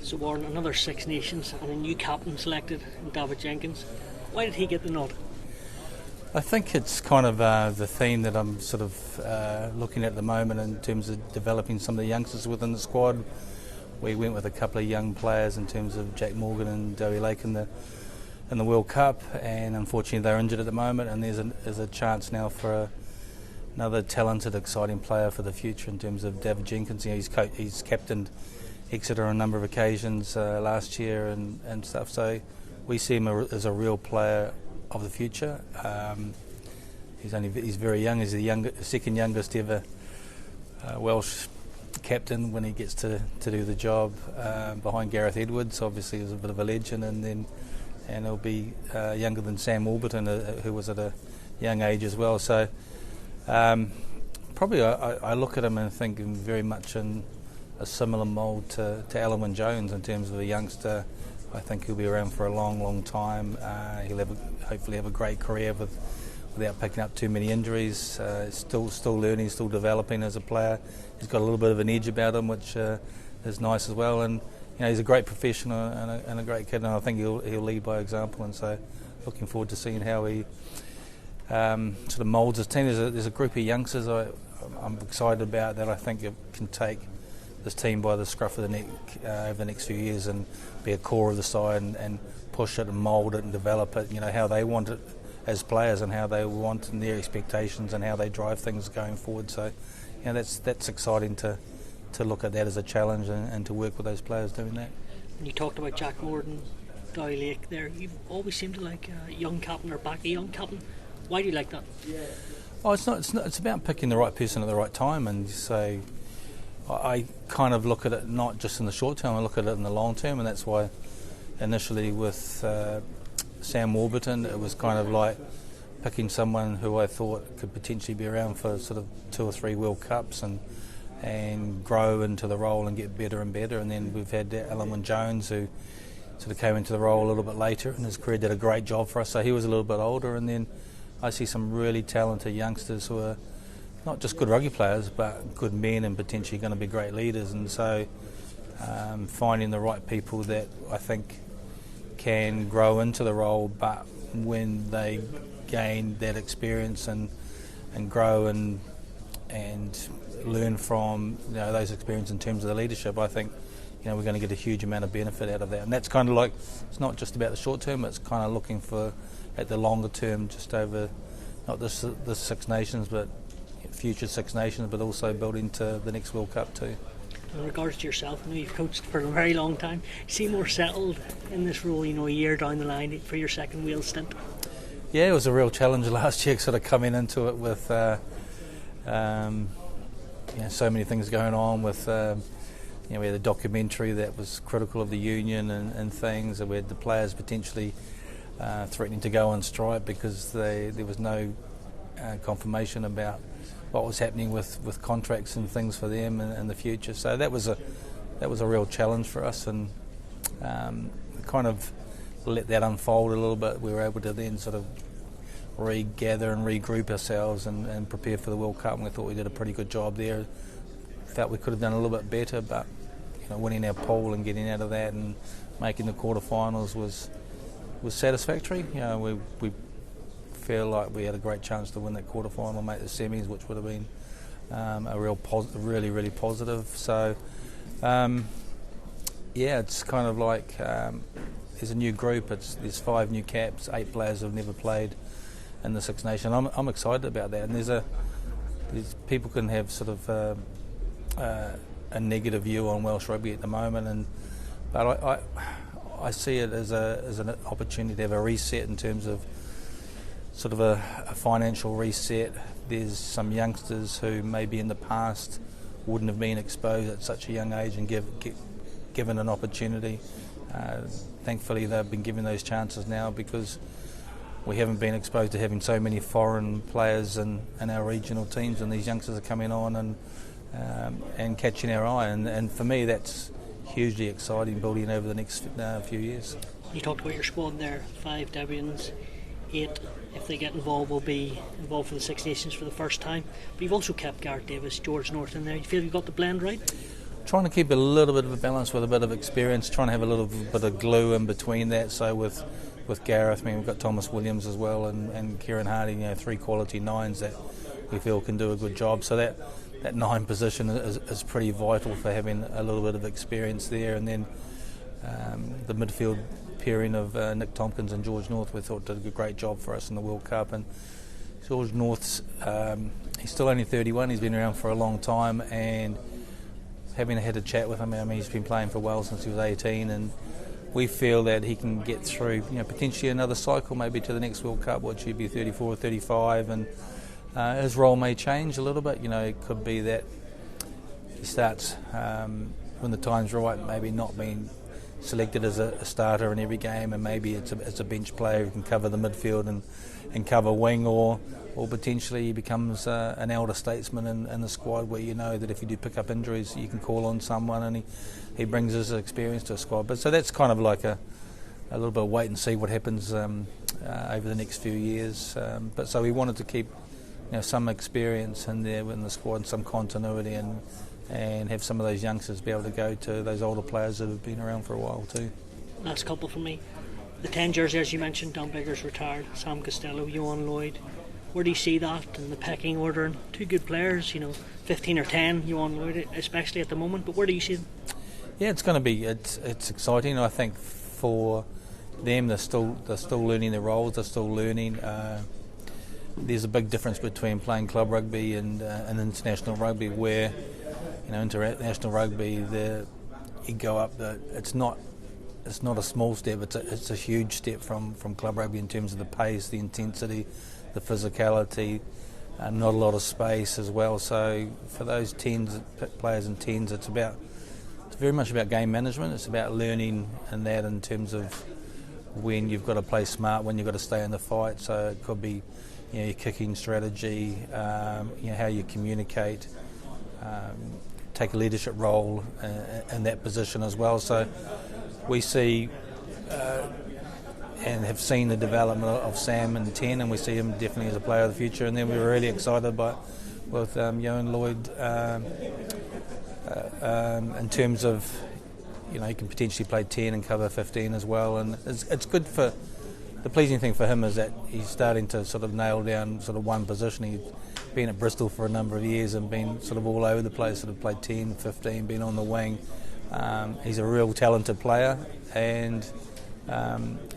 So Warren, another Six Nations and a new captain selected, David Jenkins. Why did he get the nod? I think it's kind of the theme that I'm sort of looking at the moment in terms of developing some of the youngsters within the squad. We went with a couple of young players in terms of Jack Morgan and Dowie Lake in the World Cup, and unfortunately they're injured at the moment, and there's a chance now for another talented, exciting player for the future in terms of David Jenkins. You know, he's captained Exeter on a number of occasions last year and stuff, so we see him as a real player of the future. He's very young. He's the second youngest ever Welsh captain when he gets to do the job, behind Gareth Edwards. Obviously, he was a bit of a legend, and he'll be younger than Sam Warburton, who was at a young age as well. So probably I look at him and think very much in a similar mould to Alun Wyn Jones in terms of a youngster. I think he'll be around for a long, long time. He'll hopefully have a great career without picking up too many injuries. Still learning, still developing as a player. He's got a little bit of an edge about him, which is nice as well. And you know, he's a great professional and a great kid, and I think he'll lead by example. And so, looking forward to seeing how he sort of moulds his team. There's a group of youngsters I'm excited about that I think it can take this team by the scruff of the neck over the next few years and be a core of the side and push it and mould it and develop it, you know, how they want it as players and how they want and their expectations and how they drive things going forward. So, you know, that's exciting to look at that as a challenge and to work with those players doing that. You talked about Jack Morgan, Dowie Lake there. You always seem to like a young captain or back a young captain. Why do you like that? Oh, it's about picking the right person at the right time, and so I kind of look at it not just in the short term, I look at it in the long term, and that's why initially with Sam Warburton it was kind of like picking someone who I thought could potentially be around for sort of 2 or 3 World Cups and grow into the role and get better and better. And then we've had Alun Wyn Jones, who sort of came into the role a little bit later in his career, did a great job for us, so he was a little bit older. And then I see some really talented youngsters who are not just good rugby players, but good men and potentially going to be great leaders. And so finding the right people that I think can grow into the role, but when they gain that experience and grow and learn from, you know, those experiences in terms of the leadership, I think, you know, we're going to get a huge amount of benefit out of that. And that's kind of like, it's not just about the short term, it's kind of looking for at the longer term, just over not this Six Nations, but future Six Nations, but also building to the next World Cup too. In regards to yourself, I know you've coached for a very long time. You seem more settled in this role, you know, a year down the line for your second Wales stint. Yeah, it was a real challenge last year, sort of coming into it with you know, so many things going on with you know, we had a documentary that was critical of the union and things, and we had the players potentially threatening to go on strike because there was no confirmation about what was happening with contracts and things for them in the future. So that was a real challenge for us, and kind of let that unfold a little bit. We were able to then sort of regather and regroup ourselves and prepare for the World Cup, and we thought we did a pretty good job there. Felt we could have done a little bit better, but you know, winning our pool and getting out of that and making the quarterfinals was satisfactory. You know, we feel like we had a great chance to win that quarterfinal, make the semis, which would have been a real really positive. So yeah, it's kind of like there's a new group. There's 5 new caps, 8 players who've never played in the Six Nations. I'm excited about that. And there's people can have sort of a negative view on Welsh rugby at the moment, but I see it as an opportunity to have a reset in terms of sort of a financial reset. There's some youngsters who maybe in the past wouldn't have been exposed at such a young age and given an opportunity. Thankfully they've been given those chances now because we haven't been exposed to having so many foreign players in our regional teams, and these youngsters are coming on and catching our eye, and for me that's hugely exciting, building over the next few years. You talked about your squad there, 5 Debians, 8 if they get involved will be involved for the Six Nations for the first time, but you've also kept Gareth Davis, George North in there. You feel you've got the blend right? trying to keep a little bit of a balance with a bit of experience, trying to have a little bit of glue in between that. So with Gareth, I mean, we've got Thomas Williams as well, and Kieran Hardy, 3 quality nines that we feel can do a good job. So that 9 position is pretty vital for having a little bit of experience there. And then the midfield pairing of Nick Tompkins and George North, we thought did a great job for us in the World Cup. And George North's he's still only 31. He's been around for a long time, and having had a chat with him, I mean, he's been playing for Wales since he was 18, and we feel that he can get through, potentially another cycle, maybe to the next World Cup, which he'd be 34 or 35, and his role may change a little bit. It could be that he starts when the time's right, maybe not being selected as a starter in every game, and maybe it's a bench player who can cover the midfield and cover wing, or potentially he becomes an elder statesman in the squad, where that if you do pick up injuries, you can call on someone, and he brings his experience to a squad. But so that's kind of like a little bit of wait and see what happens over the next few years. But so we wanted to keep some experience in there in the squad, some continuity, and have some of those youngsters be able to go to those older players that have been around for a while too. Last couple from me. The 10 jersey, as you mentioned, Don Biggers retired, Sam Costello, Johan Lloyd. Where do you see that in the pecking order? And 2 good players, 15 or 10, Johan Lloyd especially at the moment, but where do you see them? Yeah, it's going to be, it's exciting. I think for them, they're still learning their roles, they're still learning. There's a big difference between playing club rugby and international rugby, where international rugby, you go up, it's not a small step, it's a huge step from club rugby in terms of the pace, the intensity, the physicality, not a lot of space as well. So for those players in 10s, it's very much about game management. It's about learning in terms of when you've got to play smart, when you've got to stay in the fight. So it could be your kicking strategy, how you communicate, take a leadership role in that position as well. So we see and have seen the development of Sam in 10, and we see him definitely as a player of the future. And then we were really excited with Johan Lloyd in terms of he can potentially play 10 and cover 15 as well. And it's good for the pleasing thing for him is that he's starting to sort of nail down sort of one position. He's been at Bristol for a number of years and been sort of all over the place, sort of played 10, 15, been on the wing. He's a real talented player, and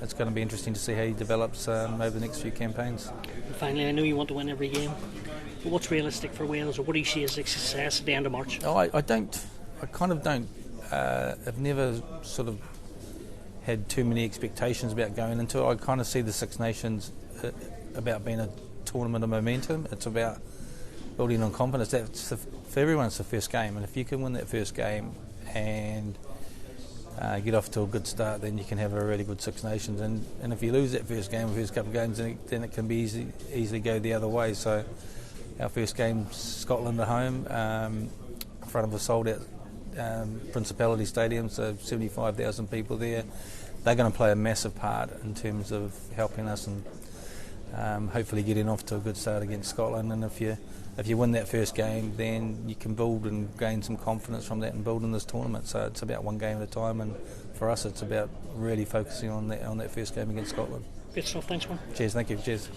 it's going to be interesting to see how he develops over the next few campaigns. And finally, I know you want to win every game, but what's realistic for Wales, or what do you see as a success at the end of March? I kind of don't. I've never sort of had too many expectations about going into it. I kind of see the Six Nations about being a tournament of momentum. It's about building on confidence. For everyone, it's the first game, and if you can win that first game and get off to a good start, then you can have a really good Six Nations. And if you lose that first game, the first couple of games, then it can be easily go the other way. So our first game, Scotland at home, in front of a sold-out Principality Stadium, so 75,000 people there. They're going to play a massive part in terms of helping us and hopefully getting off to a good start against Scotland. And if you win that first game, then you can build and gain some confidence from that and build in this tournament. So it's about one game at a time, and for us it's about really focusing on that first game against Scotland. Good stuff, thanks man. Cheers, thank you. Cheers.